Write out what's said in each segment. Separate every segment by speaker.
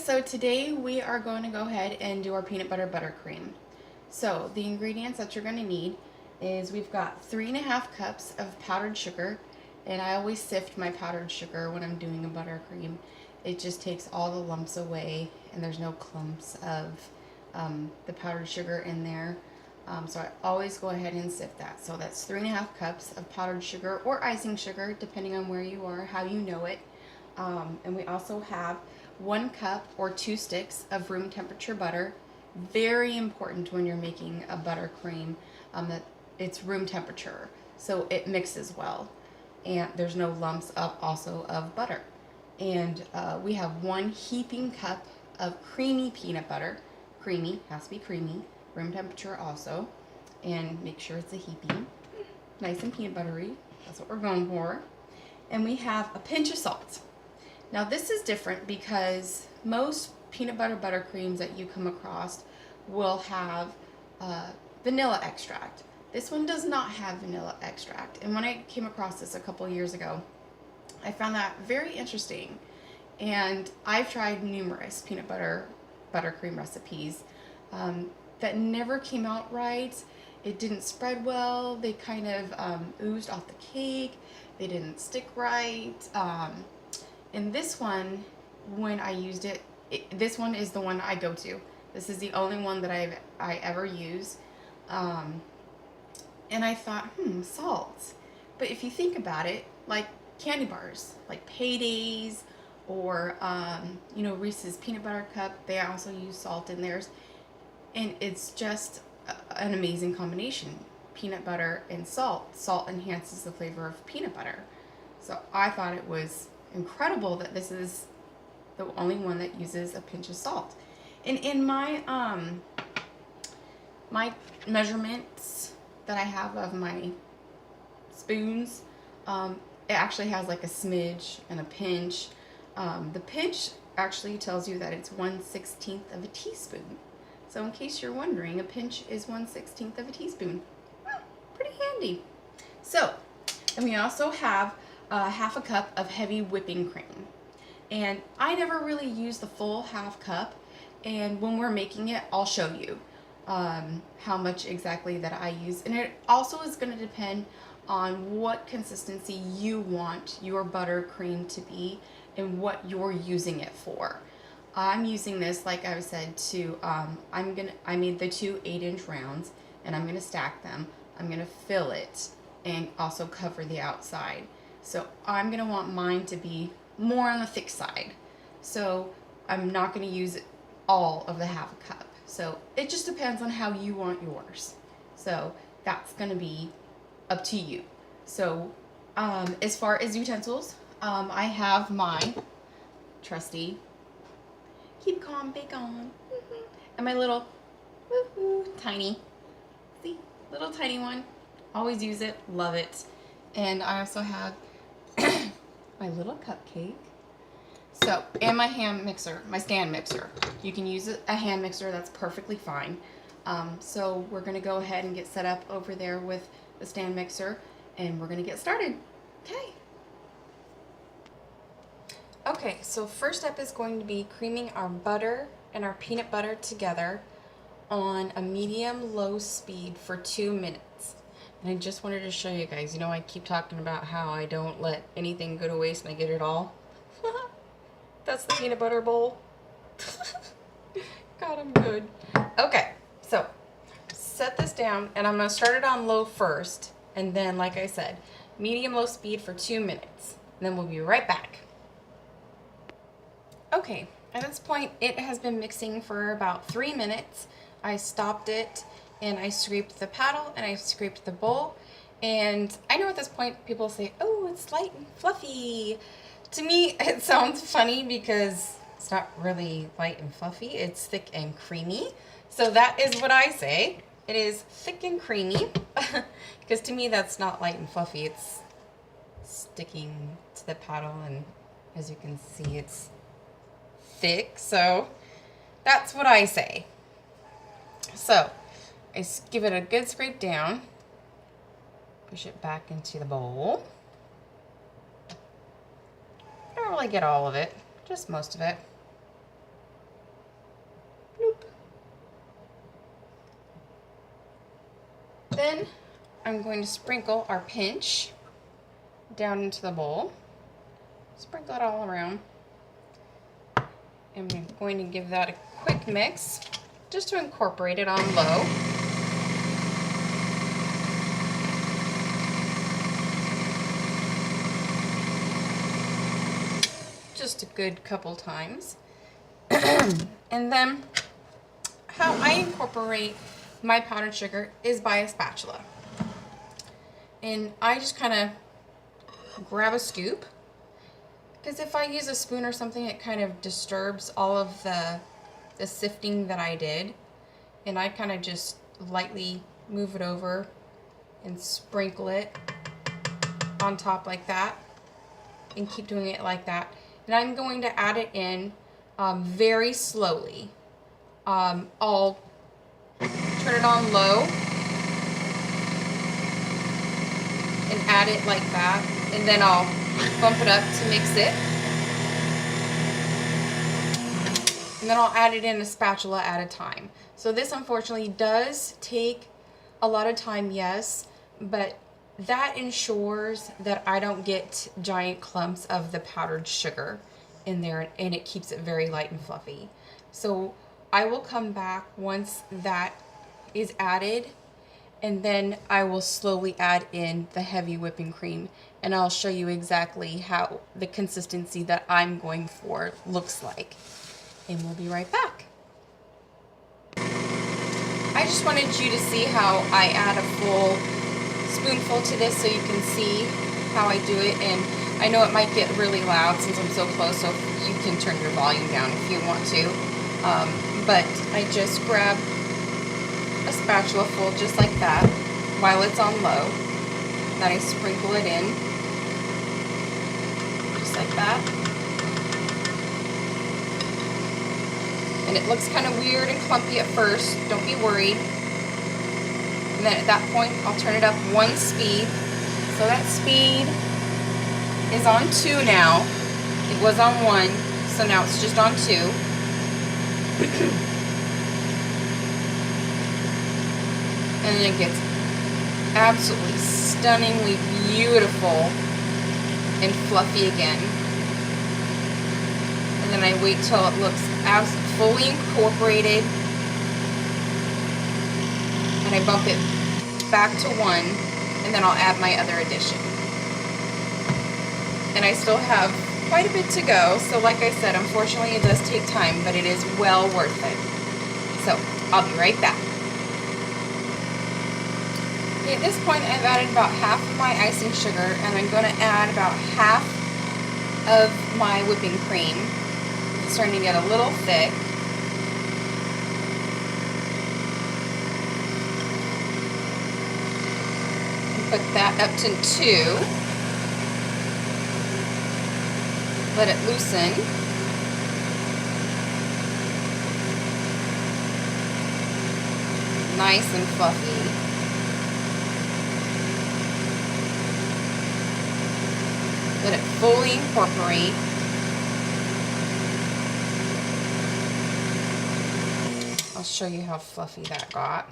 Speaker 1: so today we are going to go ahead and do our peanut butter buttercream. So the ingredients that you're going to need is we've got 3.5 cups of powdered sugar, and I always sift my powdered sugar when I'm doing a buttercream. It just takes all the lumps away and there's no clumps of the powdered sugar in there. So I always go ahead and sift that. So that's 3.5 cups of powdered sugar or icing sugar, depending on where you are, how you know it. And we also have 1 cup or 2 sticks of room temperature butter. Very important when you're making a buttercream that it's room temperature, so it mixes well and there's no lumps of butter. And we have 1 heaping cup of creamy peanut butter. Creamy, has to be creamy, room temperature also, and make sure it's a heaping, nice and peanut buttery. That's what we're going for. And we have a pinch of salt. Now this is different because most peanut butter buttercreams that you come across will have vanilla extract. This one does not have vanilla extract. And when I came across this a couple years ago, I found that very interesting. And I've tried numerous peanut butter buttercream recipes that never came out right. It didn't spread well. They kind of oozed off the cake. They didn't stick right. And this one, when I used it, this one is the one I go to. This is the only one that I ever use. And I thought, salt. But if you think about it, like candy bars, like Paydays, or Reese's Peanut Butter Cup, they also use salt in theirs. And it's just an amazing combination. Peanut butter and salt. Salt enhances the flavor of peanut butter. So I thought it was incredible that this is the only one that uses a pinch of salt. And in my my measurements that I have of my spoons, it actually has like a smidge and a pinch. The pinch actually tells you that it's 1/16 of a teaspoon. So in case you're wondering, a pinch is 1/16 of a teaspoon. Pretty handy. So, and we also have 1/2 cup of heavy whipping cream. And I never really use the full 1/2 cup. And when we're making it, I'll show you how much exactly that I use. And it also is going to depend on what consistency you want your buttercream to be and what you're using it for. I'm using this, like I said, to I made the 2 8-inch rounds, and I'm gonna stack them. I'm gonna fill it and also cover the outside. So I'm gonna want mine to be more on the thick side. So I'm not gonna use all of the 1/2 cup. So it just depends on how you want yours. So that's gonna be up to you. So as far as utensils, I have my trusty keep calm, bake on, and my little tiny, see, little tiny one. Always use it, love it. And I also have my little cupcake. So, and my hand mixer, my stand mixer. You can use a hand mixer, that's perfectly fine. So we're gonna go ahead and get set up over there with the stand mixer, and we're gonna get started. Okay, so first step is going to be creaming our butter and our peanut butter together on a medium-low speed for 2 minutes. And I just wanted to show you guys, I keep talking about how I don't let anything go to waste and I get it all. That's the peanut butter bowl. God, I'm good. Okay, so set this down, and I'm going to start it on low first, and then, like I said, medium-low speed for 2 minutes. And then we'll be right back. Okay, at this point, it has been mixing for about 3 minutes. I stopped it, and I scraped the paddle, and I scraped the bowl. And I know at this point, people say, oh, it's light and fluffy. To me, it sounds funny because it's not really light and fluffy. It's thick and creamy. So that is what I say. It is thick and creamy. Because to me, that's not light and fluffy. It's sticking to the paddle, and as you can see, it's thick. So that's what I say. So I give it a good scrape down. Push it back into the bowl. I don't really get all of it, just most of it. I'm going to sprinkle our pinch down into the bowl. Sprinkle it all around. And I'm going to give that a quick mix just to incorporate it on low. Just a good couple times. And then how I incorporate my powdered sugar is by a spatula. And I just kind of grab a scoop, because if I use a spoon or something, it kind of disturbs all of the sifting that I did. And I kind of just lightly move it over and sprinkle it on top like that, and keep doing it like that. And I'm going to add it in very slowly. I'll turn it on low and add it like that, and then I'll bump it up to mix it, and then I'll add it in a spatula at a time. So this unfortunately does take a lot of time, yes, but that ensures that I don't get giant clumps of the powdered sugar in there, and it keeps it very light and fluffy. So I will come back once that is added, and then I will slowly add in the heavy whipping cream, and I'll show you exactly how the consistency that I'm going for looks like. And we'll be right back. I just wanted you to see how I add a full spoonful to this so you can see how I do it. And I know it might get really loud since I'm so close, so you can turn your volume down if you want to. But I just grab a spatula full just like that while it's on low. Then I sprinkle it in just like that. And it looks kind of weird and clumpy at first, don't be worried. And then at that point, I'll turn it up one speed. So that speed is on 2 now. It was on 1, so now it's just on 2. And then it gets absolutely stunningly beautiful and fluffy again. And then I wait till it looks fully incorporated, and I bump it back to 1, and then I'll add my other addition. And I still have quite a bit to go, so like I said, unfortunately it does take time, but it is well worth it. So I'll be right back. Okay, at this point I've added about half of my icing sugar, and I'm going to add about half of my whipping cream. It's starting to get a little thick. Put that up to 2. Let it loosen. Nice and fluffy. Let it fully incorporate. I'll show you how fluffy that got.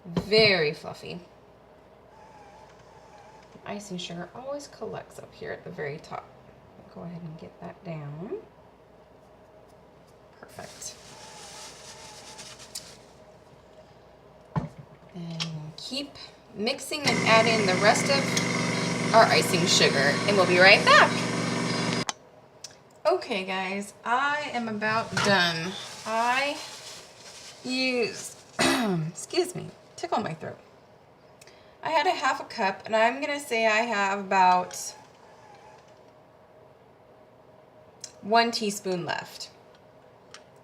Speaker 1: Very fluffy. Icing sugar always collects up here at the very top. Go ahead and get that down. Perfect. And we'll keep mixing and adding the rest of our icing sugar, and we'll be right back. Okay guys, I am about done. I used, excuse me, tickle my throat. I had a half a cup, and I'm gonna say I have about 1 teaspoon left.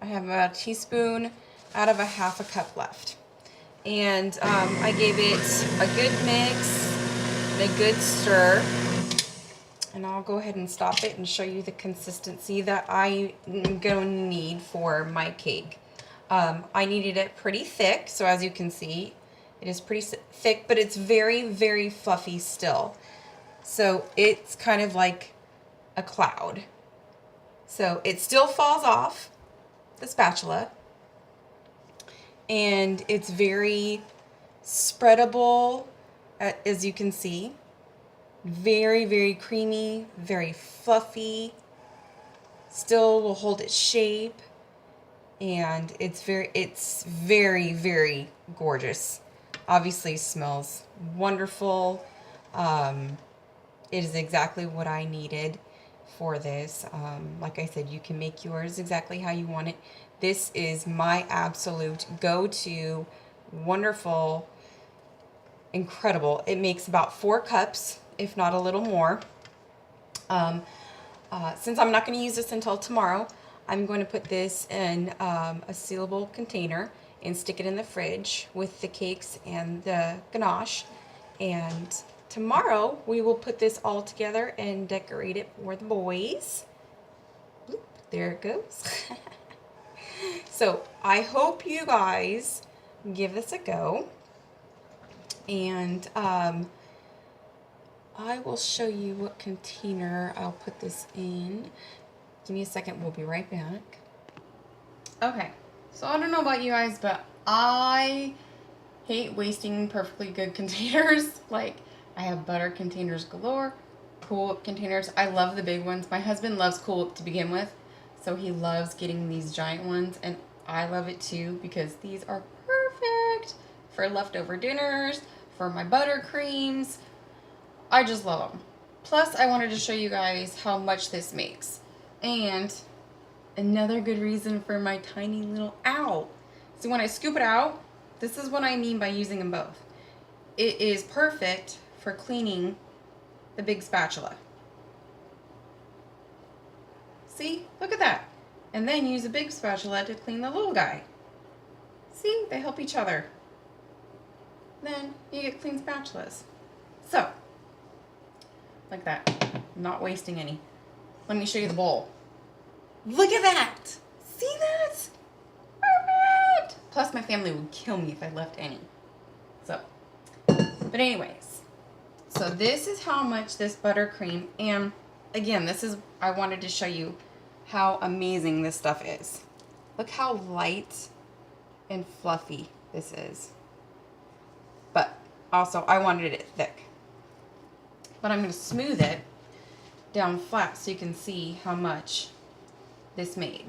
Speaker 1: I have about a teaspoon out of a half a cup left. And I gave it a good mix and a good stir. And I'll go ahead and stop it and show you the consistency that I am going to need for my cake. I needed it pretty thick, so as you can see, it is pretty thick, but it's very, very fluffy still. So it's kind of like a cloud. So it still falls off the spatula, and it's very spreadable, as you can see. Very, very creamy, very fluffy. Still will hold its shape, and it's very, very gorgeous. Obviously smells wonderful. It is exactly what I needed for this. Like I said, you can make yours exactly how you want it. This is my absolute go-to, wonderful, incredible. It makes about 4 cups, if not a little more. Since I'm not going to use this until tomorrow, I'm going to put this in a sealable container and stick it in the fridge with the cakes and the ganache. And tomorrow we will put this all together and decorate it for the boys. Oop, there it goes. So I hope you guys give this a go. And I will show you what container I'll put this in. Give me a second, we'll be right back. Okay, so I don't know about you guys, but I hate wasting perfectly good containers. Like, I have butter containers galore, Cool Whip containers. I love the big ones. My husband loves Cool Whip to begin with, so he loves getting these giant ones, and I love it too because these are perfect for leftover dinners, for my buttercreams. I just love them. Plus, I wanted to show you guys how much this makes. And another good reason for my tiny little owl. So when I scoop it out, this is what I mean by using them both. It is perfect for cleaning the big spatula. See? Look at that. And then use a big spatula to clean the little guy. See? They help each other. Then you get clean spatulas. So, like that. I'm not wasting any. Let me show you the bowl. Look at that! See that? Perfect! Plus my family would kill me if I left any. So, but anyways. So this is how much this buttercream, and again, this is, I wanted to show you how amazing this stuff is. Look how light and fluffy this is. But also, I wanted it thick. But I'm going to smooth it down flat so you can see how much this made.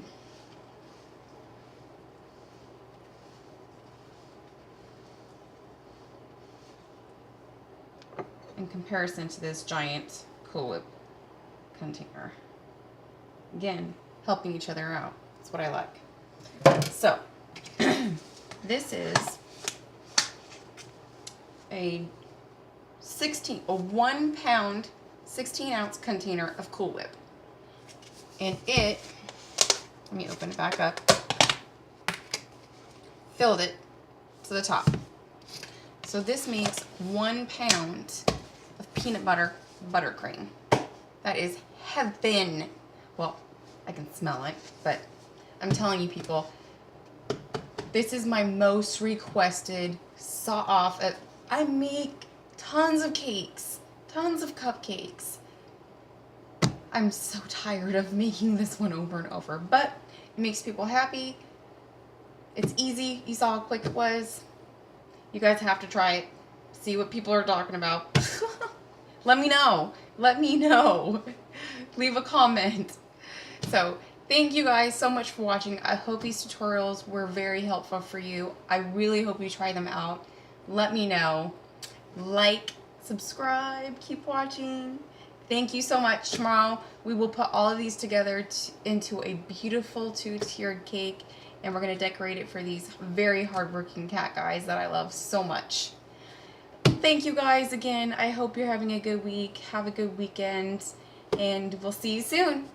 Speaker 1: In comparison to this giant Cool Whip container. Again, helping each other out. That's what I like. So, this is a 1 pound, 16 ounce container of Cool Whip. And it, let me open it back up, filled it to the top. So this makes 1 pound of peanut butter buttercream. That is heaven. Well, I can smell it, but I'm telling you people, this is my most requested saw-off. I make tons of cakes, tons of cupcakes. I'm so tired of making this one over and over, but it makes people happy. It's easy. You saw how quick it was. You guys have to try it. See what people are talking about. Let me know. Let me know. Leave a comment. So, thank you guys so much for watching. I hope these tutorials were very helpful for you. I really hope you try them out. Let me know. Like, subscribe, keep watching. Thank you so much. Tomorrow, we will put all of these together into a beautiful 2-tiered cake, and we're going to decorate it for these very hardworking cat guys that I love so much. Thank you guys again. I hope you're having a good week. Have a good weekend, and we'll see you soon.